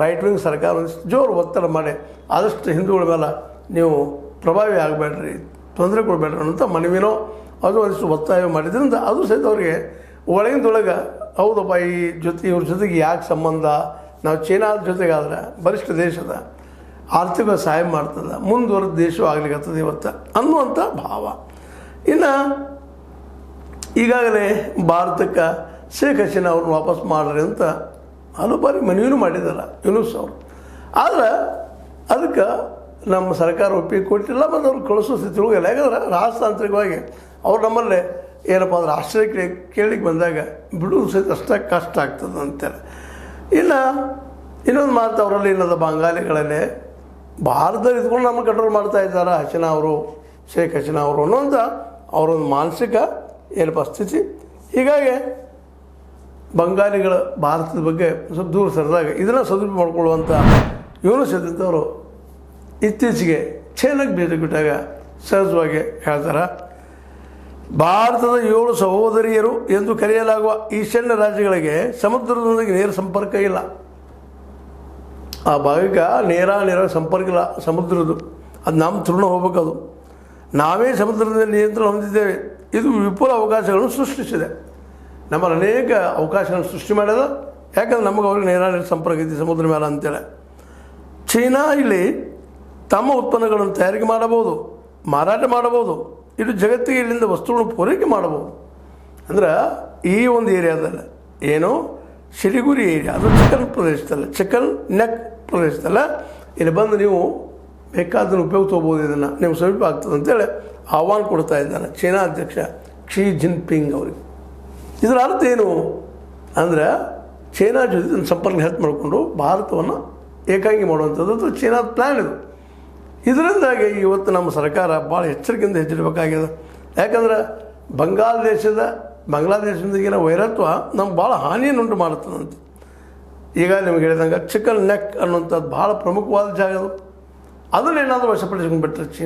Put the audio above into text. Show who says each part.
Speaker 1: Right wing ಸರ್ಕಾರ ಜೋರು ಒತ್ತಡ ಮಾಡಿ ಆದಷ್ಟು ಹಿಂದೂಗಳ ಮೇಲೆ ನೀವು ಪ್ರಭಾವಿ ಆಗಬೇಡ್ರಿ, ತೊಂದರೆ ಕೊಡಬೇಡ್ರಿ ಅನ್ನೋಂಥ ಮನವಿನೋ ಅದು ಒಂದಿಷ್ಟು ಒತ್ತಾಯ ಮಾಡಿದ್ರಿಂದ ಅದು ಸಹಿತ ಅವರಿಗೆ ಒಳಗಿಂದೊಳಗೆ ಹೌದಪ್ಪ ಈ ಇವ್ರ ಜೊತೆಗೆ ಯಾಕೆ ಸಂಬಂಧ, ನಾವು ಚೀನಾದ ಜೊತೆಗಾದ್ರೆ ಬಲಿಷ್ಠ ದೇಶದ ಆರ್ಥಿಕ ಸಹಾಯ ಮಾಡ್ತದೆ, ಮುಂದುವರೆದ ದೇಶವೂ ಆಗ್ಲಿಕ್ಕತ್ತದೆ ಇವತ್ತು ಅನ್ನುವಂಥ ಭಾವ. ಇನ್ನು ಈಗಾಗಲೇ ಭಾರತಕ್ಕೆ ಶೇಖ್ ಹಸೀನಾ ಅವ್ರನ್ನ ವಾಪಸ್ ಮಾಡ್ರಿ ಅಂತ ಹಲವು ಬಾರಿ ಮನವಿನೂ ಮಾಡಿದ್ದಾರೆ ಯೂನುಸ್ ಅವರು. ಆದರೆ ಅದಕ್ಕೆ ನಮ್ಮ ಸರ್ಕಾರ ಒಪ್ಪಿಗೆ ಕೊಟ್ಟಿಲ್ಲ ಮತ್ತು ಅವ್ರು ಕಳಿಸೋ ಸ್ಥಿತಿ ಹೋಗಿಲ್ಲ. ಯಾಕಂದ್ರೆ ರಾಜತಾಂತ್ರಿಕವಾಗಿ ಅವ್ರು ನಮ್ಮಲ್ಲೇ ಏನಪ್ಪ ಅಂದ್ರೆ ಆಶ್ರಯ ಕೇಳಿಗೆ ಬಂದಾಗ ಬಿಡುವುದು ಸಹಿತ ಅಷ್ಟೇ ಕಷ್ಟ ಆಗ್ತದೆ ಅಂತೇಳಿ. ಇನ್ನು ಇನ್ನೊಂದು ಮಾತು ಅವರಲ್ಲಿ ಏನದ, ಬಂಗಾಲಿಗಳಲ್ಲೇ ಭಾರತದಲ್ಲಿ ಇದ್ಕೊಂಡು ನಮ್ಮ ಕಂಟ್ರೋಲ್ ಮಾಡ್ತಾ ಇದ್ದಾರೆ ಹಸೀನಾ ಅವರು, ಶೇಖ್ ಹಸೀನಾ ಅವರು ಅನ್ನೋಂಥ ಅವರೊಂದು ಮಾನಸಿಕ ಏನಪ್ಪ ಸ್ಥಿತಿ. ಹೀಗಾಗಿ ಬಂಗಾಲಿಗಳ ಭಾರತದ ಬಗ್ಗೆ ಸ್ವಲ್ಪ ದೂರ ಸರಿದಾಗ ಇದನ್ನು ಸದುಪಯೋಗ ಮಾಡಿಕೊಳ್ಳುವಂಥ ಯೂನುಸ್ ಅವರು ಇತ್ತೀಚೆಗೆ ಚೈನಾಗೆ ಭೇಟಿ ಕೊಟ್ಟಾಗ ಸಹಜವಾಗಿ ಹೇಳ್ತಾರೆ, ಭಾರತದ 7 ಸಹೋದರಿಯರು ಎಂದು ಕರೆಯಲಾಗುವ ಈಶಾನ್ಯ ರಾಜ್ಯಗಳಿಗೆ ಸಮುದ್ರದೊಂದಿಗೆ ನೇರ ಸಂಪರ್ಕ ಇಲ್ಲ. ಆ ಭಾಗಕ್ಕೆ ನೇರ ಸಂಪರ್ಕ ಇಲ್ಲ ಸಮುದ್ರದ್ದು, ಅದು ನಮ್ಮ ತೃಣ ಹೋಗ್ಬೇಕದು. ನಾವೇ ಸಮುದ್ರದಲ್ಲಿ ನಿಯಂತ್ರಣ ಹೊಂದಿದ್ದೇವೆ. ಇದು ವಿಪುಲ ಅವಕಾಶಗಳನ್ನು ಸೃಷ್ಟಿಸಿದೆ, ನಮ್ಮಲ್ಲಿ ಅನೇಕ ಅವಕಾಶಗಳನ್ನು ಸೃಷ್ಟಿ ಮಾಡ್ಯದ. ಯಾಕಂದ್ರೆ ನಮಗೆ ಅವ್ರಿಗೆ ನೇರ ಸಂಪರ್ಕ ಐತಿ ಸಮುದ್ರ ಮೇಲೆ ಅಂತೇಳಿ. ಚೀನಾ ಇಲ್ಲಿ ತಮ್ಮ ಉತ್ಪನ್ನಗಳನ್ನು ತಯಾರಿಕೆ ಮಾಡಬಹುದು, ಮಾರಾಟ ಮಾಡಬಹುದು, ಇದು ಜಗತ್ತಿಗೆ ಇಲ್ಲಿಂದ ವಸ್ತುಗಳನ್ನು ಪೂರೈಕೆ ಮಾಡಬಹುದು. ಅಂದ್ರೆ ಈ ಒಂದು ಏರಿಯಾದಲ್ಲಿ ಏನು ಶಿಲಿಗುರಿ ಏರಿಯಾ, ಅದು ಚಿಕನ್ ಪ್ರದೇಶದಲ್ಲ, ಚಿಕನ್ ನೆಕ್ ಪ್ರದೇಶದಲ್ಲ, ಇಲ್ಲಿ ಬಂದು ನೀವು ಬೇಕಾದನ್ನು ಉಪಯೋಗ ತೊಗೋಬೋದು, ಇದನ್ನು ನೀವು ಸಮೀಪ ಆಗ್ತದೆ ಅಂತೇಳಿ ಆಹ್ವಾನ ಕೊಡ್ತಾ ಇದ್ದಾನೆ ಚೀನಾ ಅಧ್ಯಕ್ಷ ಕ್ಸಿ ಜಿನ್ಪಿಂಗ್ ಅವರಿಗೆ. ಇದರ ಅರ್ಥ ಏನು ಅಂದರೆ ಚೀನಾ ಜೊತೆ ಸಂಪರ್ಕ ಹೆಚ್ಚು ಮಾಡಿಕೊಂಡು ಭಾರತವನ್ನು ಏಕಾಂಗಿ ಮಾಡುವಂಥದ್ದು ಅದು ಚೀನಾದ ಪ್ಲ್ಯಾನ್ ಇದು. ಇದರಿಂದಾಗಿ ಇವತ್ತು ನಮ್ಮ ಸರ್ಕಾರ ಭಾಳ ಎಚ್ಚರಿಕೆಯಿಂದ ಹೆಚ್ಚಿರಬೇಕಾಗಿದೆ. ಯಾಕಂದ್ರೆ ಬಾಂಗ್ಲಾದೇಶದೊಂದಿಗಿನ ವೈರತ್ವ ನಮ್ಗೆ ಭಾಳ ಹಾನಿಯನ್ನುಂಟು ಮಾಡುತ್ತದಂತೆ. ಈಗ ನಿಮಗೆ ಹೇಳಿದಂಗೆ ಚಿಕನ್ ನೆಕ್ ಅನ್ನುವಂಥದ್ದು ಭಾಳ ಪ್ರಮುಖವಾದ ಜಾಗ ಅದು. ಅದನ್ನೇನಾದರೂ ವಶಪಡಿಸ್ಕೊಂಡ್ಬಿಟ್ರೆ ಚೀನಾ